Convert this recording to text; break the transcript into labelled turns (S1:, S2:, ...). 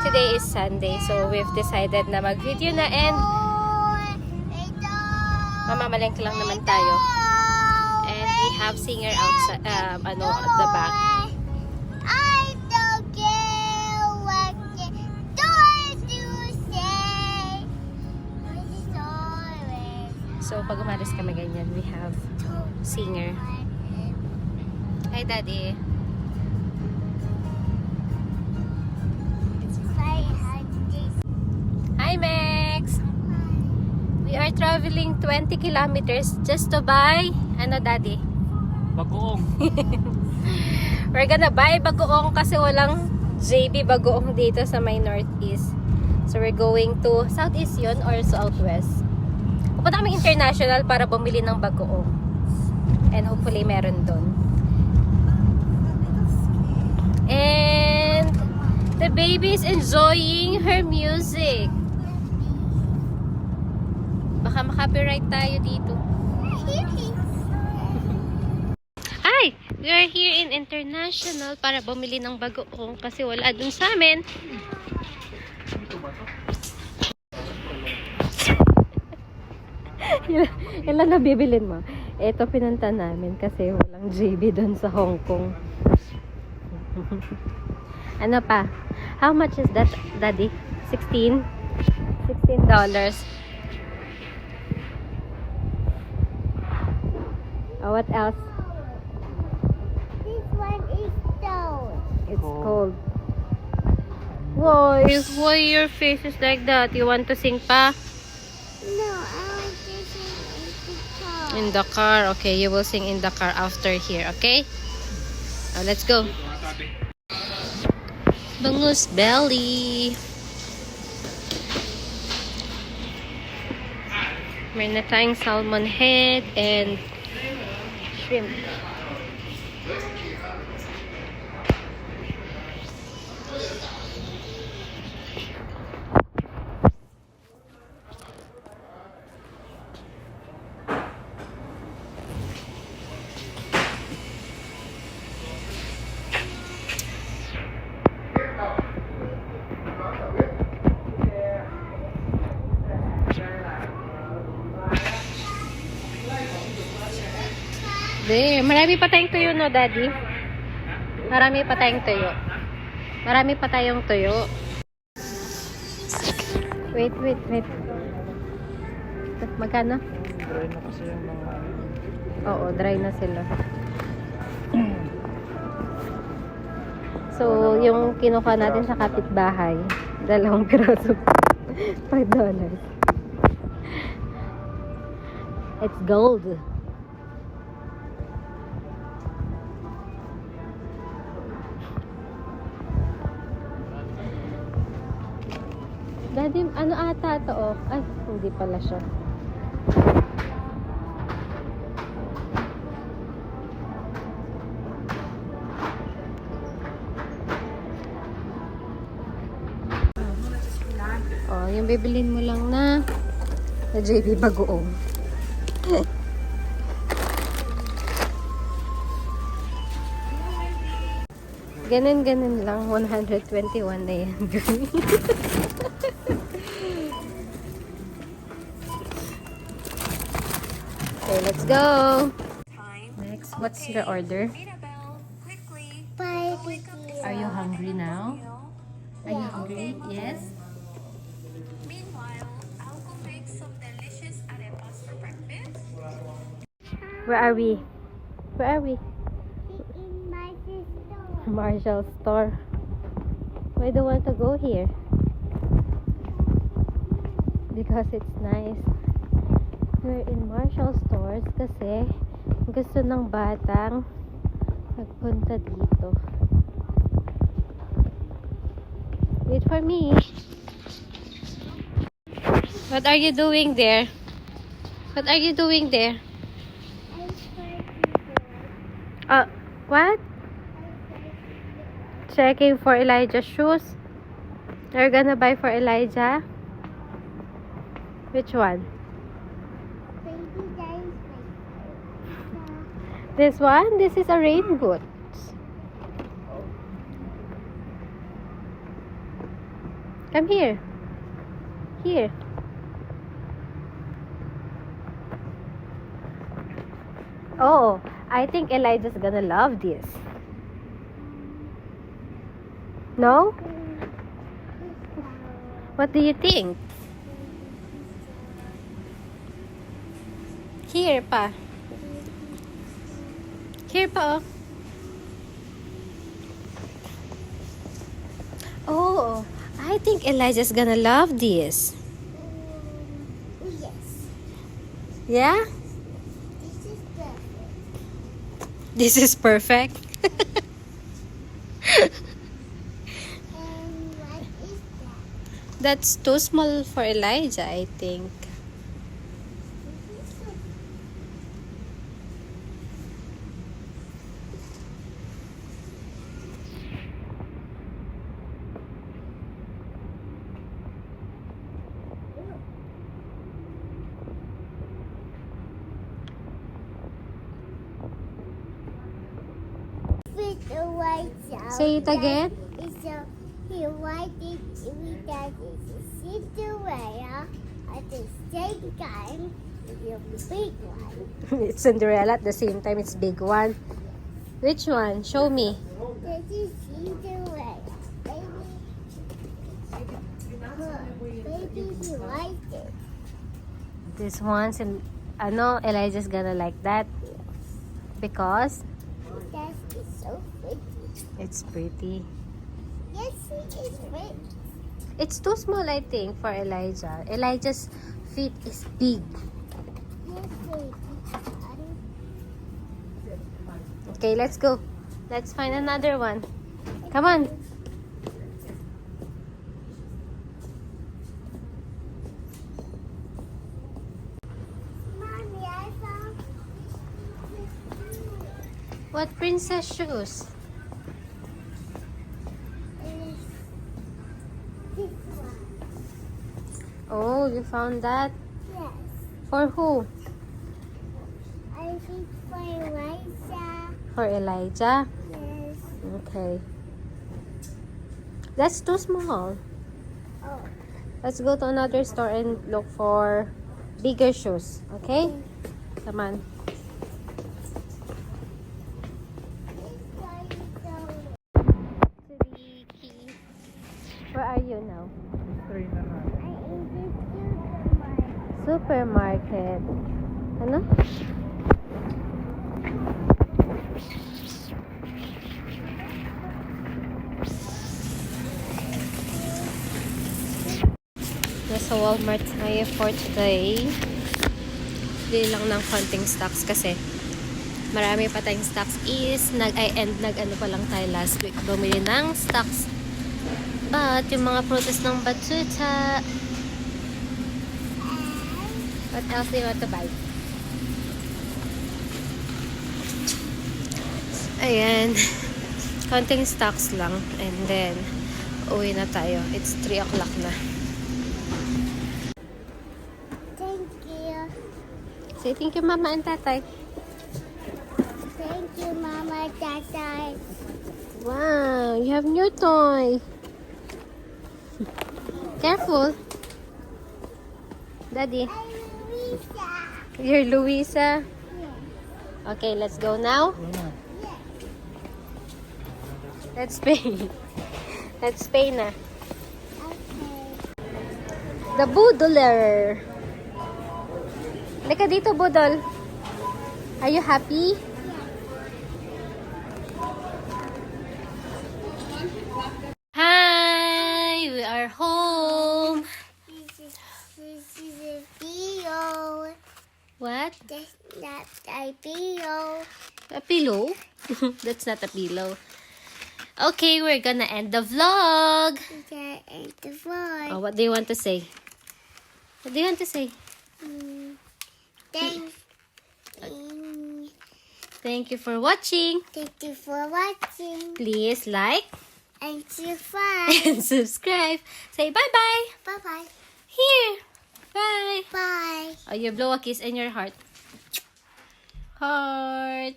S1: Today is Sunday, so we've decided na mag-video na and mamamalengke lang naman tayo. And we have singer outside, at the back. So, pag umalis kami ganyan, we have singer. Hi, Daddy. Hi, Max! We are traveling 20 kilometers just to buy, Daddy?
S2: Bagoong.
S1: We're gonna buy bagoong kasi walang JB bagoong dito sa may northeast. So, we're going to southeast yun or southwest. Pupunta kami international para bumili ng bagoong. And hopefully meron doon. And the baby is enjoying her music. Baka makapiright tayo dito. Hi! We are here in International para bumili ng bagoong kasi wala dun sa amin. Ilan na bibilin mo? Ito pinunta namin kasi walang JB dun sa Hong Kong. Ano pa? How much is that, Daddy? $16? $16. Oh, what else?
S3: This one is stone.
S1: It's cold. Why your face is like that? You want to sing pa?
S3: No, I want to sing in the car.
S1: In the car. Okay, you will sing in the car after here, okay? Oh, let's go. Bangus belly. Meron na tayong salmon head and shrimp. There, marami pa tayong tuyo, no, Daddy? Marami pa tayong tuyo. Marami pa tayong tuyo. Wait. Magkano?
S2: Dry na kasi yung mga...
S1: Oo, dry na sila. So, yung kinuha natin sa kapitbahay, 2 piraso. $5. It's gold. Daddy, ano ata ito, oh? Ay, hindi pala siya. Oh, yung bibilin mo lang na JB bagoong. Ganun lang, 121 na yan. Okay, let's go. Next, what's your order? Are you hungry now? Are you hungry? Yes? Where are we?
S3: In my sister.
S1: Marshall store. Why do you want to go here? Because it's nice. We're in Marshall stores kasi gusto ng batang magpunta dito. Wait for me. What are you doing there? What are you doing there? What? Checking for Elijah's shoes. You're gonna buy for Elijah? Which one? This one? This is a rain boot. Come here. Here. Oh, I think Elijah's gonna love this. No? What do you think? Here pa. Here pa, oh. Oh, I think Elijah's gonna love this.
S3: Yes.
S1: Yeah?
S3: This is perfect.
S1: This is perfect.
S3: And what is that?
S1: That's too small for Elijah, I think.
S3: With the white sound.
S1: Say it again.
S3: It's a he white it with that is a Cinderella at the same time it's a big one.
S1: It's Cinderella at the same time. It's big one. Which one? Show me.
S3: This is Cinderella. Baby. Look, baby, you like it.
S1: This one's in, Elijah's gonna like that because
S3: That is so pretty.
S1: it's pretty.
S3: Yes, it is pretty.
S1: It's too small, I think, for Elijah. Elijah's feet is big.
S3: Yes, baby.
S1: Okay, let's go. Let's find another one. Come on.
S3: Mommy, I found
S1: What princess shoes?
S3: this one.
S1: Oh, you found that?
S3: Yes.
S1: For who?
S3: I think for Eliza.
S1: For Elijah?
S3: Yes.
S1: Okay. That's too small.
S3: Oh.
S1: Let's go to another store and look for bigger shoes. Okay? Come on.
S3: This one is so
S1: Tricky. Where are you now?
S2: Trainer na.
S3: I in this
S1: Supermarket. Ano? Nasa Walmart tayo for today. Bili lang ng konting stocks kasi marami pa tayong stocks is nag-ano pa lang tayo last week bumili ng stocks. But yung mga prutas ng batuta. What else do you want to buy? Ayan. Konting stocks lang. And then, uwi na tayo. It's 3 o'clock na.
S3: Thank you.
S1: Say thank you, Mama and Tatay.
S3: Thank you, Mama, Tata.
S1: Wow, you have new toy. Careful. Daddy,
S3: I'm Lisa.
S1: you're Luisa.
S3: Yes.
S1: Okay, let's go now.
S3: Yes.
S1: Let's pay. Let's pay na.
S3: Okay.
S1: The Boodler. Lika dito, Budol. Are you happy? Hi, we are home.
S3: This is a pillow.
S1: What?
S3: That's not a pillow.
S1: A pillow? That's not a pillow. Okay, we're gonna end the vlog.
S3: That ain't the voice.
S1: Oh, what do you want to say? What do you want to say?
S3: Thank
S1: Thank you for watching.
S3: you for watching.
S1: Please like
S3: And subscribe.
S1: and subscribe. Say bye-bye.
S3: Bye-bye.
S1: Here. Bye.
S3: Bye.
S1: Oh, you blow a kiss in your heart. Heart.